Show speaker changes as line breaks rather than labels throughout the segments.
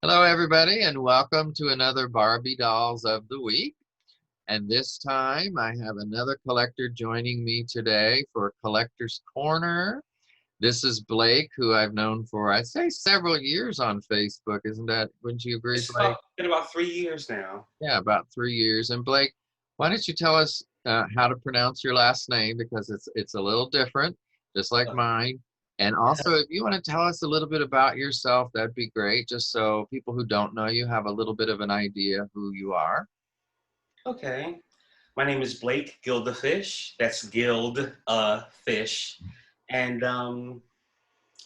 Hello, everybody, and welcome to another Barbie Dolls of the Week. And this time I have another collector joining me today for Collector's Corner. This is Blake, who I've known for, I'd say, several years on Facebook. Isn't that, wouldn't you agree, Blake?
Been about 3 years now.
Yeah, about 3 years. And Blake, why don't you tell us how to pronounce your last name because it's a little different, just like mine. And also, if you want to tell us a little bit about yourself, that'd be great, just so people who don't know you have a little bit of an idea who you are.
Okay. My name is Blake Gildaphish. That's Gild Fish. And I'm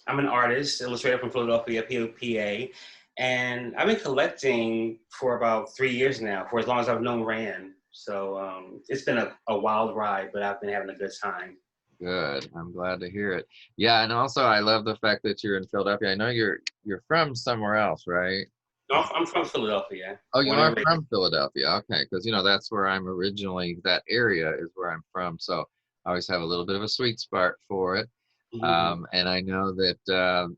an artist, illustrator from Philadelphia, PA. And I've been collecting for about 3 years now, for as long as I've known Rand. So it's been a wild ride, but I've been having a good time.
Good. I'm glad to hear it. Yeah, and also I love the fact that you're in Philadelphia. I know you're from somewhere else, right?
No, I'm from Philadelphia,
Oh, you
born
are
and raised.
from Philadelphia. Okay, because that's where I'm originally, that area is where I'm from. So I always have a little bit of a sweet spot for it.
Mm-hmm.
And I know that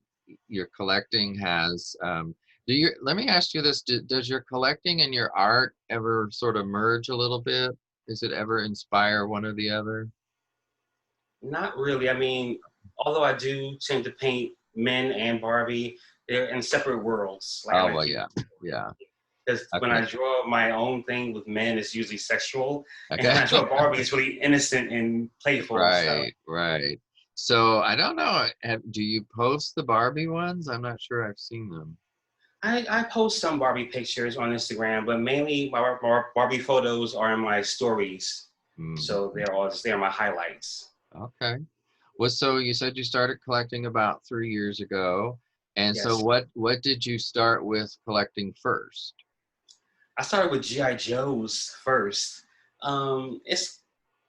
your collecting has, let me ask you this, does your collecting and your art ever sort of merge a little bit? Does it ever inspire one or the other?
Not really. I mean, although I do tend to paint men and Barbie, they're in separate worlds. Like I
Oh,
like
well,
to,
yeah, yeah.
because when
Okay,
I draw my own thing with men, it's usually sexual, and when
okay.
I draw Barbie, it's really innocent and playful. So
Right, right. So I don't know, do you post the Barbie ones? I'm not sure I've seen them.
I post some Barbie pictures on Instagram, but mainly my Barbie photos are in my stories. So
Mhm.
they're all just there, my highlights.
Okay. Well, so you said you started collecting about 3 years ago. And so
Yes.
what did you start with collecting first?
I started with GI Joes first. It's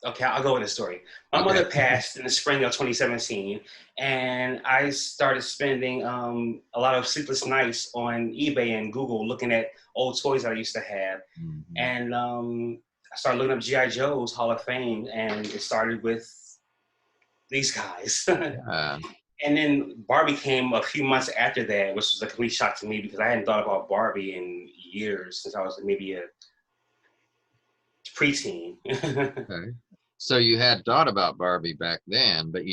okay. I'll go with the story. My
Okay.
mother passed in the spring of 2017, and I started spending a lot of sleepless nights on eBay and Google looking at old toys that I used to have,
Mhm.
and I started looking up GI Joe's Hall of Fame, and it started with these guys.
Yeah.
And then Barbie came a few months after that, which was a complete shock to me because I hadn't thought about Barbie in years since I was maybe a preteen.
Okay. So you had thought about Barbie back then, but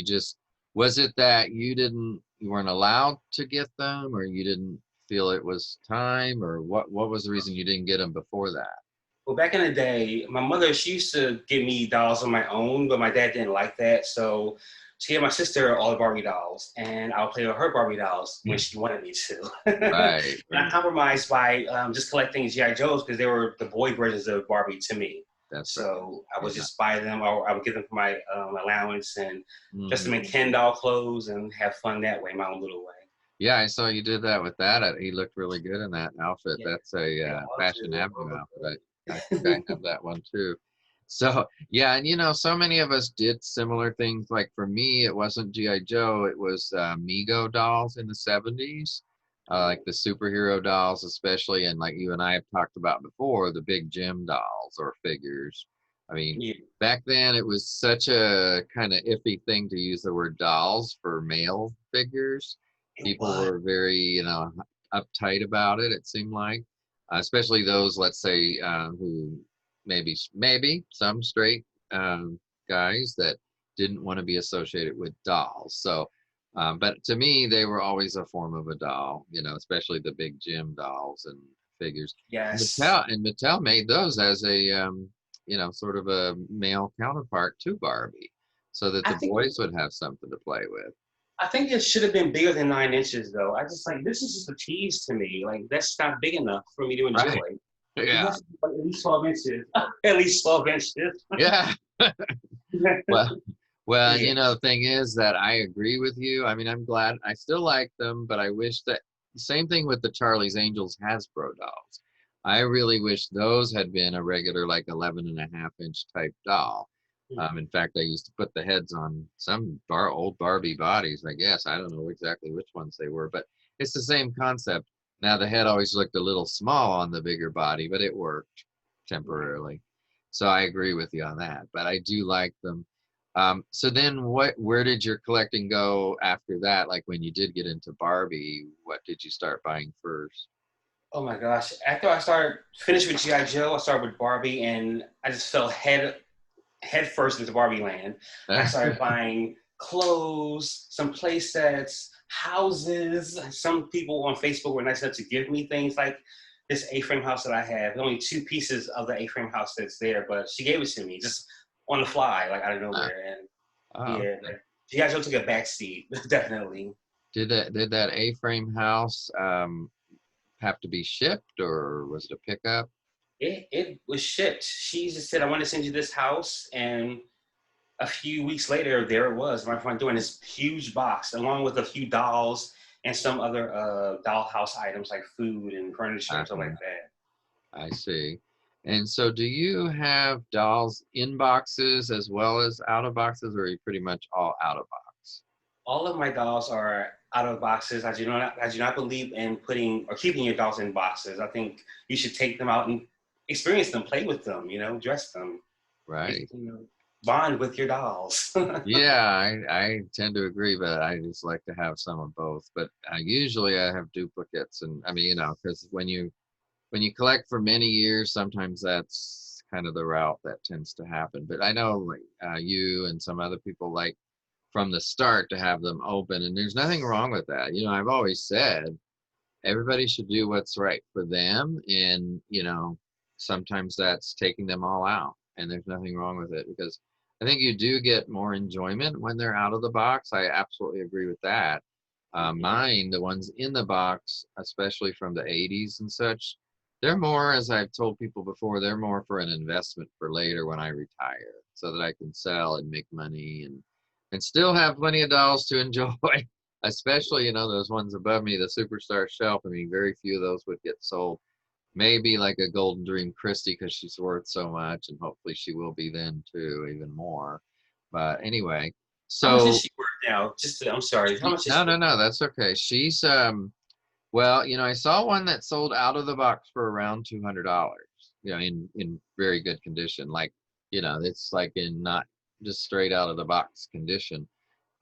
was it that you weren't allowed to get them, or you didn't feel it was time, or what was the reason you didn't get them before that?
Well, back in the day, my mother, she used to give me dolls on my own, but my dad didn't like that. So she gave my sister all the Barbie dolls, and I'll play with her Barbie dolls when she wanted me to. And
Right,
I
right.
compromised by just collecting G.I. Joes because they were the boy versions of Barbie to me.
That's right.
So I would
Yeah.
just buy them, or I would give them for my allowance and dress them in
Hmm.
Ken doll clothes and have fun that way, my own little way.
Yeah, I saw you did that with that. He looked really good in that outfit.
Yeah,
That's a
they all
Fashion
do.
Avenue outfit. I think I have that one too. So yeah, and so many of us did similar things. Like for me, it wasn't GI Joe; it was Mego dolls in the '70s, like the superhero dolls, especially, and like you and I have talked about before, the big Jim dolls or figures. I mean,
Yeah,
back then it was such a kind of iffy thing to use the word dolls for male figures.
it
People
was.
were very, uptight about it. It seemed like, especially those, let's say, who maybe some straight guys that didn't want to be associated with dolls. So, but to me, they were always a form of a doll. Especially the big Jim dolls and figures.
Yes.
Mattel made those as a sort of a male counterpart to Barbie, so that
I
the
think
boys would have something to play with.
I think it should have been bigger than 9 inches, though. I just like this is just a tease to me. Like that's not big enough for me to
Right.
enjoy. It
Yeah.
has to be like at least 12 inches. At least 12 inches.
Yeah. Well, well,
Yeah.
the thing is that I agree with you. I mean, I'm glad I still like them, but I wish that same thing with the Charlie's Angels Hasbro dolls. I really wish those had been a regular, like 11.5 inch type doll. In fact, I used to put the heads on some old Barbie bodies, I guess. I don't know exactly which ones they were, but it's the same concept. Now, the head always looked a little small on the bigger body, but it worked
Right.
temporarily. So I agree with you on that, but I do like them. So then where did your collecting go after that? Like when you did get into Barbie, what did you start buying first?
Oh my gosh! After I started finished with GI Joe, I started with Barbie, and I just fell head first into Barbie land. I started buying clothes, some play sets, houses. Some people on Facebook were nice enough to give me things like this A-frame house that I have. Only two pieces of the A-frame house that's there, but she gave it to me just on the fly, like out of nowhere. And
Oh,
yeah, like, GI Joe took a backseat, definitely.
did that A-frame house have to be shipped, or was it a pickup?
It was shipped. She just said, "I want to send you this house," and a few weeks later, there it was, my front door in this huge box, along with a few dolls and some other dollhouse items like food and furniture and stuff
Uh-huh.
like that.
I see. And so do you have dolls in boxes as well as out of boxes, or are you pretty much all out of box?
All of my dolls are out of boxes. I do not believe in putting or keeping your dolls in boxes. I think you should take them out and experience them, play with them, dress them,
Right.
bond with your dolls.
Yeah, I tend to agree, but I just like to have some of both. But usually I have duplicates, and I mean, because when you collect for many years, sometimes that's kind of the route that tends to happen. But I know like you and some other people like from the start to have them open, and there's nothing wrong with that. I've always said everybody should do what's right for them, and sometimes that's taking them all out, and there's nothing wrong with it because I think you do get more enjoyment when they're out of the box. I absolutely agree with that. Mine, the ones in the box, especially from the 80s and such, they're more, as I've told people before, they're more for an investment for later when I retire so that I can sell and make money and still have plenty of dolls to enjoy. Especially, those ones above me, the superstar shelf. I mean, very few of those would get sold. Maybe like a Golden Dream Christie because she's worth so much, and hopefully she will be then too, even more. But anyway,
How much is
so
she worth now? I'm sorry. How much is
no,
she
no,
worth?
no, that's okay. She's well, I saw one that sold out of the box for around $200. In very good condition. Like, it's like in not just straight out of the box condition.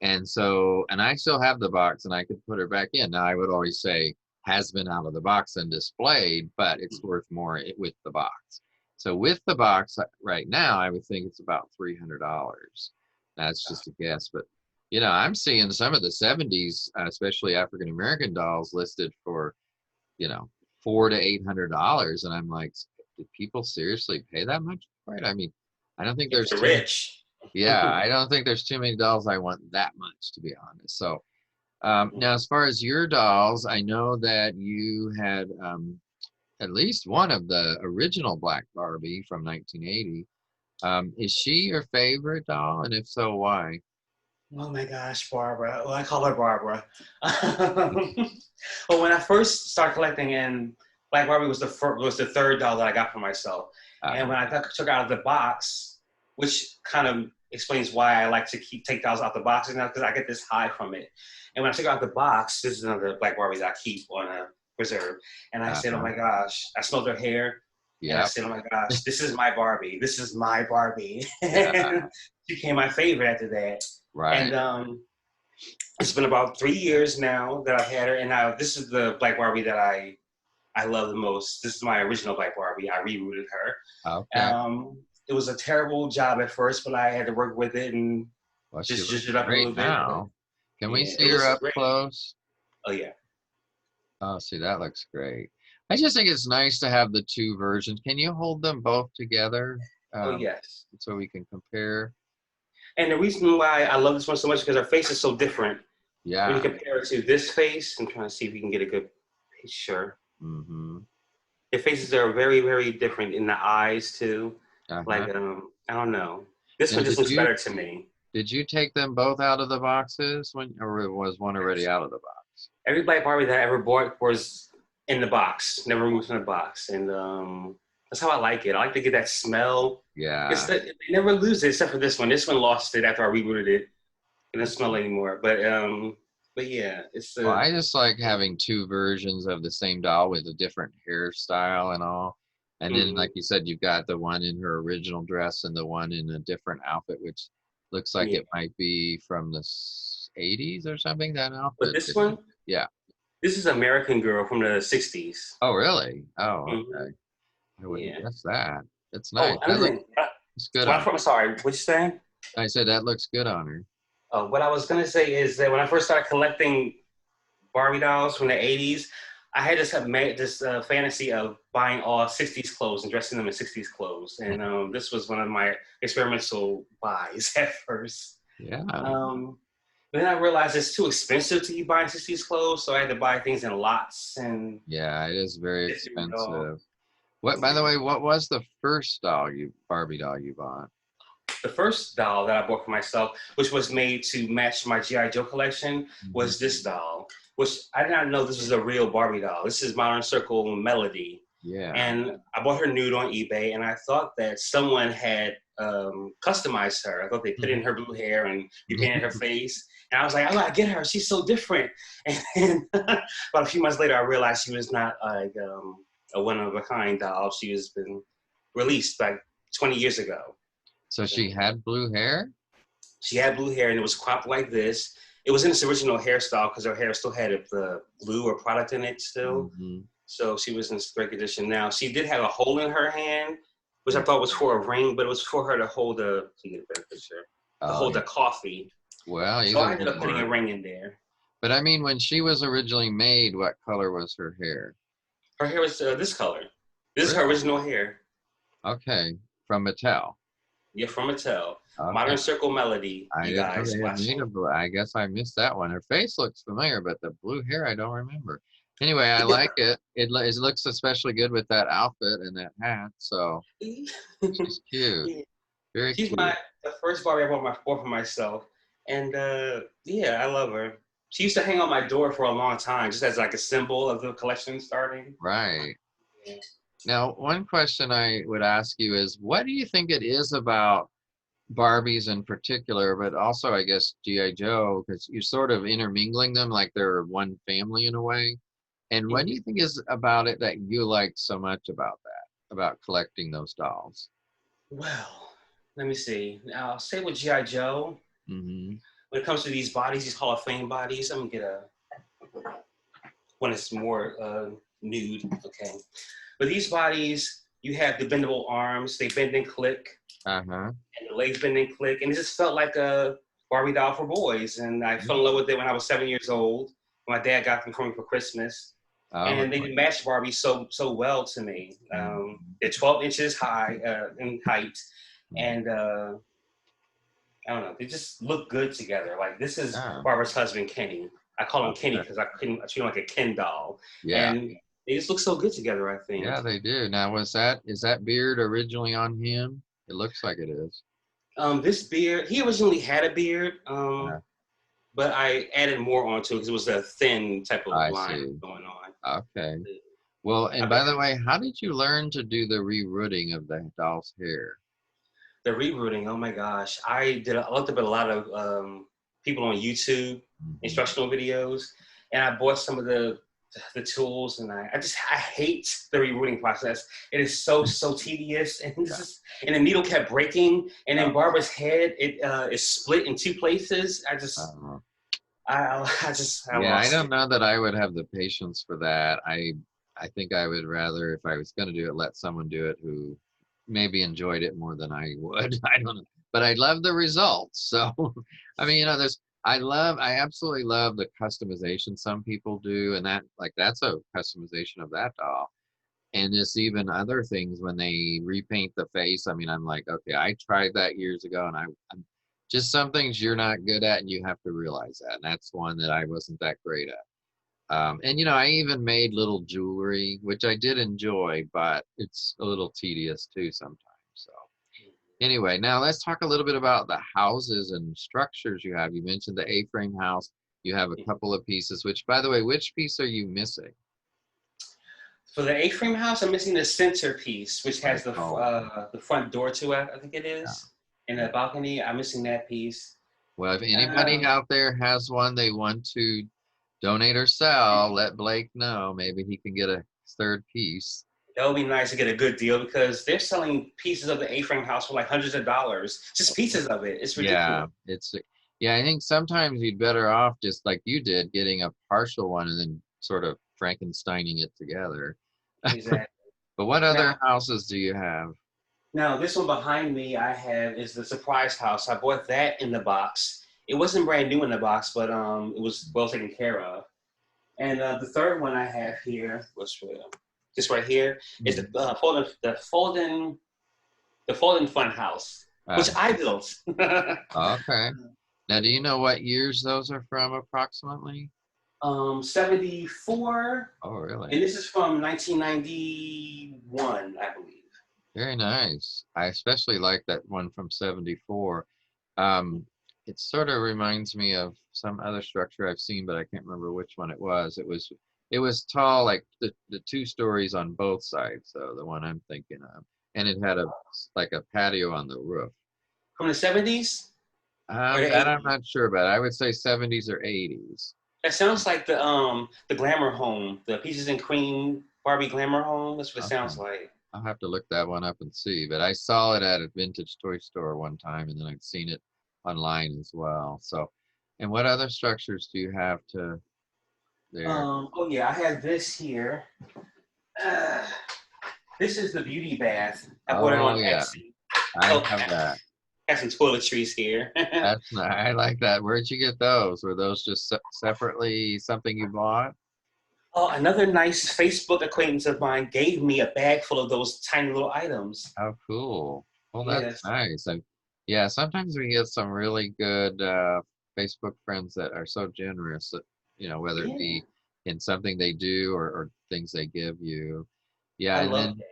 And I still have the box and I could put her back in. Now I would always say has been out of the box and displayed, but it's worth more with the box. So with the box right now, I would think it's about $300. That's just a guess, but I'm seeing some of the 70s, especially African American dolls listed for, you know, $400 to $800. And I'm like, did people seriously pay that much for it? I mean, I don't think
If
there's
they're
too
rich.
yeah, I don't think there's too many dolls I want that much, to be honest. So now, as far as your dolls, I know that you had at least one of the original Black Barbie from 1980. Is she your favorite doll? And if so, why?
Oh my gosh, Barbara. Well, I call her Barbara. Well, when I first started collecting, and Black Barbie was the third doll that I got for myself. And
Uh-huh.
when I took out of the box, which kind of explains why I like to take dolls out the boxes now, because I get this high from it. And when I took out the box, this is another Black Barbie that I keep on a preserve. And I said, oh
Uh-huh.
my gosh, I smelled her hair. And I
Yep.
said, oh my gosh, this is my Barbie. This is my Barbie.
Yeah.
And she became my favorite after that.
Right.
And it's been about 3 years now that I've had her, and now this is the Black Barbie that I love the most. This is my original Black Barbie. I rebooted her.
Okay.
It was a terrible job at first, but I had to work with it and
Well, she
just
looks
zhuzh it up a
great
little bit. But
now. Can we
yeah,
see
it
her
looks
up
great.
close?
Oh yeah.
Oh, see, that looks great. I just think it's nice to have the two versions. Can you hold them both together
Oh
um,
yes.
so we can compare?
And the reason why I love this one so much is because her face is so different. When you
Yeah.
compare it to this face, I'm trying to see if we can get a good picture.
Mm-hmm.
Their faces are very, very different in the eyes too.
Uh-huh.
Like I don't know. This
Now,
one just
did
looks
you
better to me.
did you take them both out of the boxes or was one already out of the box?
Every Black Barbie that I ever bought was in the box, never removed from the box, and that's how I like it. I like to get that smell. It's
Yeah.
that they never lose it except for this one. This one lost it after I rebooted it. It doesn't smell anymore. But yeah, it's
Well,
the
I just like having two versions of the same doll with a different hairstyle and all. And then, like
mm,
you said, you've got the one in her original dress and the one in a different outfit, which looks like
yeah.
it might be from the 80s or something, that
But
outfit.
this one,
Yeah.
This is American Girl from the 60s.
Oh, really? Oh,
Hmm.
okay. I wouldn't
Yeah.
guess that. It's
Oh,
nice. That
another
looks
thing.
good
When
on
I,
her.
I'm sorry, what you saying?
I said that looks good on her.
What I was gonna say is that when I first started collecting Barbie dolls from the 80s, I had this fantasy of buying all 60s clothes and dressing them in 60s clothes. And this was one of my experimental buys at first.
Yeah.
Um, but then I realized it's too expensive to be buying 60s clothes, so I had to buy things in lots and
Yeah, it is very
different dolls.
expensive. What, by the way, what was the first Barbie doll you bought?
The first doll that I bought for myself, which was made to match my G.I. Joe collection,
Mhm.
was this doll, which I did not know this was a real Barbie doll. This is Modern Circle Melody.
Yeah.
And I bought her nude on eBay, and I thought that someone had customized her. I thought they put in her blue hair and repainted her face. And I was like, I gotta get her. She's so different. And about a few months later, I realized she was not like a one of a kind doll. She has been released like 20 years ago.
So she had blue hair?
She had blue hair and it was cropped like this. It was in its original hairstyle because her hair still had the glue or product in it still.
Hmm.
So she was in great condition. Now she did have a hole in her hand, which I thought was for a ring, but it was for her to hold get a better picture, to
Oh,
hold
yeah.
the coffee.
Well,
So I
either
ended up putting a
or.
ring in there.
But I mean, when she was originally made, what color was her hair?
Her hair was this color. This is her
Really?
original hair.
Okay. From Mattel.
Yeah, from Mattel.
Okay.
Modern Circle Melody,
I
you
didn't know
guys
they had made a
watching.
blue. I guess I missed that one. Her face looks familiar, but the blue hair I don't remember. Anyway, I
Yeah.
like it. It looks especially good with that outfit and that hat. So she's cute.
Yeah.
Very
She's
cute.
the first Barbie I bought for myself, and yeah, I love her. She used to hang on my door for a long time, just as like a symbol of the collection starting.
Right.
Yeah.
Now, one question I would ask you is, what do you think it is about Barbies in particular, but also I guess G.I. Joe, because you're sort of intermingling them like they're one family in a way. And what do
Mhm.
you think is about it that you like so much about that, about collecting those dolls?
Well, let me see. Now, I'll say with GI Joe,
Hmm.
when it comes to these bodies, these Hall of Fame bodies, I'm gonna get a one that's more nude. Okay, but these bodies, you have the bendable arms; they bend and click,
Uh-huh.
and the legs bend and click, and it just felt like a Barbie doll for boys. And I fell in love with it when I was 7 years old. My dad got them for me for Christmas,
Oh,
and they
really?
matched Barbie so well to me.
Mhm.
They're 12 inches high in height,
Mhm.
and I don't know, they just look good together. Like this is
Yeah.
Barbara's husband, Kenny. I call him Kenny
Okay.
because I treat him like a Ken doll,
Yeah.
and they just look so good together. I think.
Yeah, they do. Now, is that beard originally on him? It looks like it is.
This beard, he originally had a beard,
Yeah,
but I added more onto it because it was a thin type of
I
line
see.
going on.
Okay. Well, and
I
by the way, how did you learn to do the rerooting of the doll's hair?
The rerouting, oh my gosh. I looked up at a lot of people on YouTube,
Mhm.
instructional videos, and I bought some of the tools and I hate the rerouting process. It is so tedious and
Yeah.
and the needle kept breaking and then
Oh,
Barbara's head it is split in two places.
uh,
I
yeah, I
lost
don't
it.
know that I would have the patience for that. I think I would rather, if I was going to do it, let someone do it who maybe enjoyed it more than I would. I don't know, but I love the results. So, I mean, I absolutely love the customization some people do, and that's a customization of that doll. And it's even other things when they repaint the face. I mean, I'm like, okay, I tried that years ago, and I'm just some things you're not good at, and you have to realize that. And that's one that I wasn't that great at. And I even made little jewelry, which I did enjoy, but it's a little tedious too sometimes. So anyway, now let's talk a little bit about the houses and structures you have. You mentioned the A-frame house. You have a couple of pieces, which, by the way, which piece are you missing?
For the A-frame house, I'm missing the centerpiece, which
Right.
has
Oh,
the front door to it. I think it
yeah.
is, and
Yeah.
the balcony. I'm missing that piece.
Well, if anybody
Um,
out there has one they want to donate or sell, let Blake know. Maybe he can get a third piece.
that would be nice to get a good deal because they're selling pieces of the A-frame house for like hundreds of dollars, just pieces of it. It's
Yeah,
ridiculous.
yeah, I think sometimes you'd better off just like you did, getting a partial one and then sort of Frankensteining it together.
Exactly.
But what other
Now,
houses do you have?
now this one behind me I have is the surprise house. I bought that in the box. It wasn't brand new in the box, but it was well taken care of. And the third one I have here, what's this right here, is
Hmm.
the folding fun house, which
Uh,
I built.
okay. Now, do you know what years those are from approximately?
74,
Oh,
and
really?
this is from 1991, I believe.
Very nice. I especially like that one from 74. Um, it sort of reminds me of some other structure I've seen, but I can't remember which one it was. It was tall, like the two stories on both sides, so the one I'm thinking of. And it had a like a patio on the roof.
From the 70s or the
That I'm
80s.
not sure about. I would say 70s or 80s.
That sounds like the Glamour Home, the Peaches and Cream Barbie Glamour Home. That's what it
Okay.
sounds like.
I'll have to look that one up and see. But I saw it at a vintage toy store one time, and then I'd seen it online as well. So, and what other structures do you have to there?
Oh yeah, I have this here. Uh, this is the beauty bath. I bought it
Oh
on
yeah,
Etsy.
I
Oh,
have that.
I have some toiletries here.
I like that. Where'd you get those? Were those just separately something you bought?
Oh, another nice Facebook acquaintance of mine gave me a bag full of those tiny little items.
Oh, cool. Well, that's
Yes.
nice. Yeah, sometimes we get some really good Facebook friends that are so generous that, whether it
Yeah.
be in something they do or things they give you. Yeah,
I
and
love
then
that.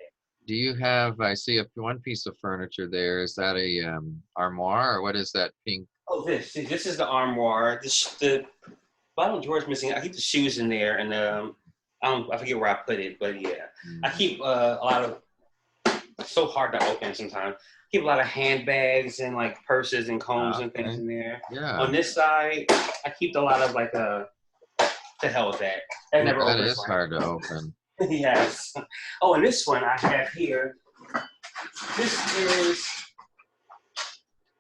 do you have, I see one piece of furniture there. Is that a armoire or what is that pink?
Oh, this is the armoire. The bottom drawer is missing. I keep the shoes in there, and I forget where I put it, but yeah, I
Hmm.
keep a lot of. It's so hard to open sometimes. Keep a lot of handbags and like purses and combs and things
Okay.
in there.
Yeah.
On this side, I keep a lot of like to hell with that. That
Yeah,
never
that
opens
is hard to
right.
open.
Yes. Oh, and this one I have here. This is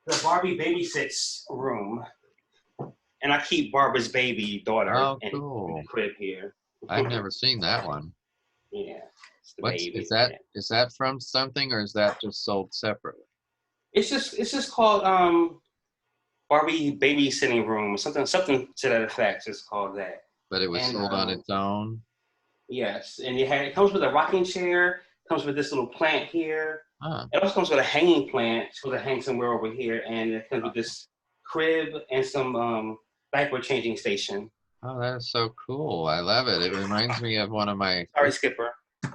the Barbie babysits room, and I keep Barbara's baby daughter
Oh,
in the
cool.
crib here.
I've never seen that one.
Yeah, it's the
What's is
baby.
that?
Yeah.
Is that from something or is that just sold separately?
It's just called Barbie babysitting room, something to that effect. It's called that.
But it was
And
sold on its own?
yes, and it comes with a rocking chair. Comes with this little plant here.
Huh.
It also comes with a hanging plant, so to hang somewhere over here, and it comes with this crib and some diaper changing station.
Oh, that is so cool. I love it. It reminds me of one of my,
Sorry, Skipper.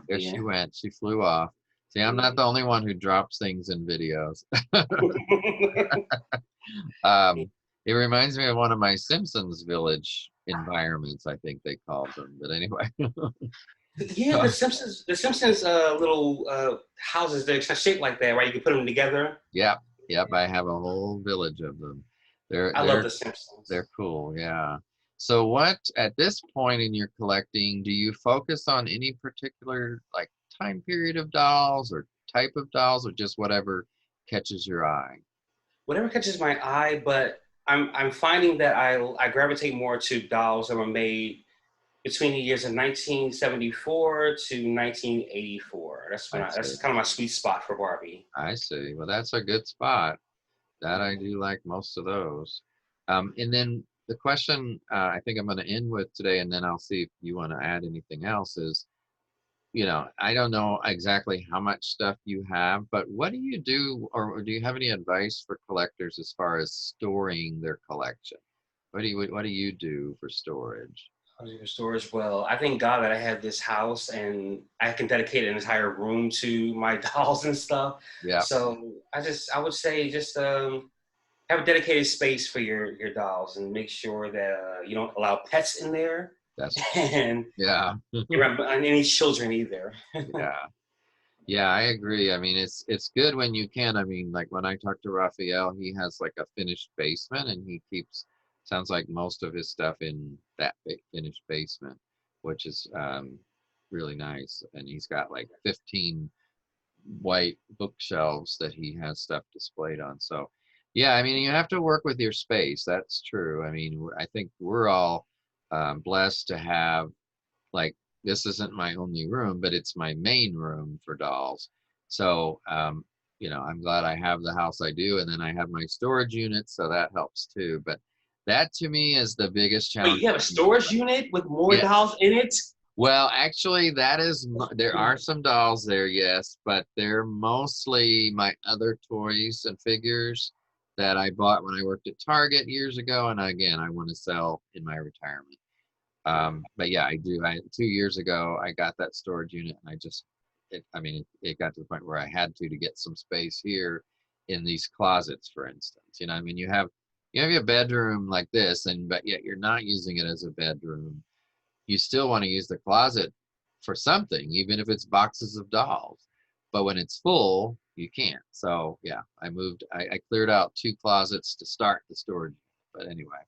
there she
Yeah.
went. She flew off. See, I'm not the only one who drops things in videos. Um, it reminds me of one of my Simpsons village environments, I think they called them. But anyway.
Yeah, the Simpsons little houses they're shaped like that, right? You can put them together.
Yep, yep, I have a whole village of them. They're
I love
they're
the Simpsons.
they're cool, yeah. So what at this point in your collecting, do you focus on any particular like time period of dolls or type of dolls or just whatever catches your eye?
Whatever catches my eye, but I'm finding that I gravitate more to dolls that were made between the years of 1974 to 1984.
I
That's
see.
kind of my sweet spot for Barbie.
I see. Well, that's a good spot. That I
Yeah.
do like most of those. And then the question I think I'm going to end with today, and then I'll see if you want to add anything else is, I don't know exactly how much stuff you have, but what do you do, or do you have any advice for collectors as far as storing their collection? What do you do for storage?
Housing storage. Well, I thank God that I have this house and I can dedicate an entire room to my dolls and stuff.
Yeah,
So I would say just have a dedicated space for your dolls and make sure that you don't allow pets in there
that's
and
yeah,
and any children either.
yeah, yeah. I agree. I mean, it's good when you can. I mean, like when I talk to Raphael, he has like a finished basement, and he keeps sounds like most of his stuff in that finished basement, which is really nice. And he's got like 15 white bookshelves that he has stuff displayed on. So, yeah, I mean, you have to work with your space. That's true. I mean, I think we're all blessed to have. like this isn't my only room, but it's my main room for dolls. So, you know, I'm glad I have the house I do, and then I have my storage unit, so that helps too. But that to me is the biggest
Wait,
challenge
you have a
for me.
storage unit with more
Yeah.
dolls in it?
Well, actually, that is, there are some dolls there, yes, but they're mostly my other toys and figures that I bought when I worked at Target years ago, and again, I want to sell in my retirement. But yeah, I do. 2 years ago, I got that storage unit, and I mean, it got to the point where I had to get some space here in these closets, for instance. You know, I mean, you have your bedroom like this, and but yet you're not using it as a bedroom. You still want to use the closet for something, even if it's boxes of dolls. But when it's full, you can't. So yeah, I cleared out 2 closets to start the storage. But anyway.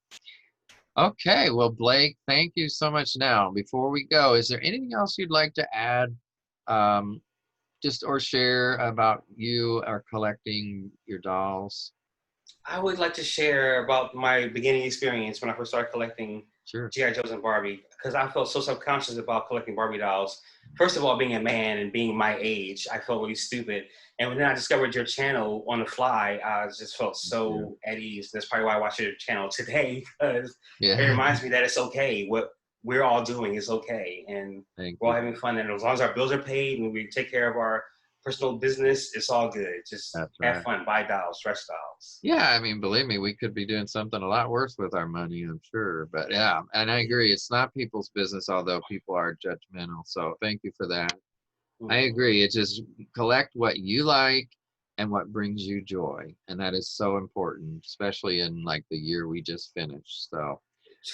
Okay, well, Blake, thank you so much. Now, before we go, is there anything else you'd like to add, um, just or share about you or collecting your dolls?
I would like to share about my beginning experience when I first started collecting
Sure.
G.I. Joes and Barbie, because I felt so subconscious about collecting Barbie dolls. First of all, being a man and being my age, I felt really stupid. And when I discovered your channel on the fly, I just felt
Thank you.
so at ease. That's probably why I watch your channel today, because it
Yeah,
reminds me that it's okay. What we're all doing is okay. And
thank
we're all
you.
having fun. And as long as our bills are paid and we take care of our personal business, it's all good. Just
That's
have
right.
fun, buy dolls, dress dolls.
Yeah, I mean, believe me, we could be doing something a lot worse with our money, I'm sure. But yeah, and I agree. It's not people's business, although people are judgmental. So thank you for that. I
Mhm.
agree. It's just collect what you like and what brings you joy. And that is so important, especially in like the year we just finished. So,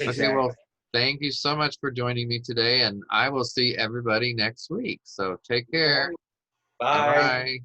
okay,
Exactly.
well, thank you so much for joining me today. And I will see everybody next week. So take care. Bye
Bye.
bye.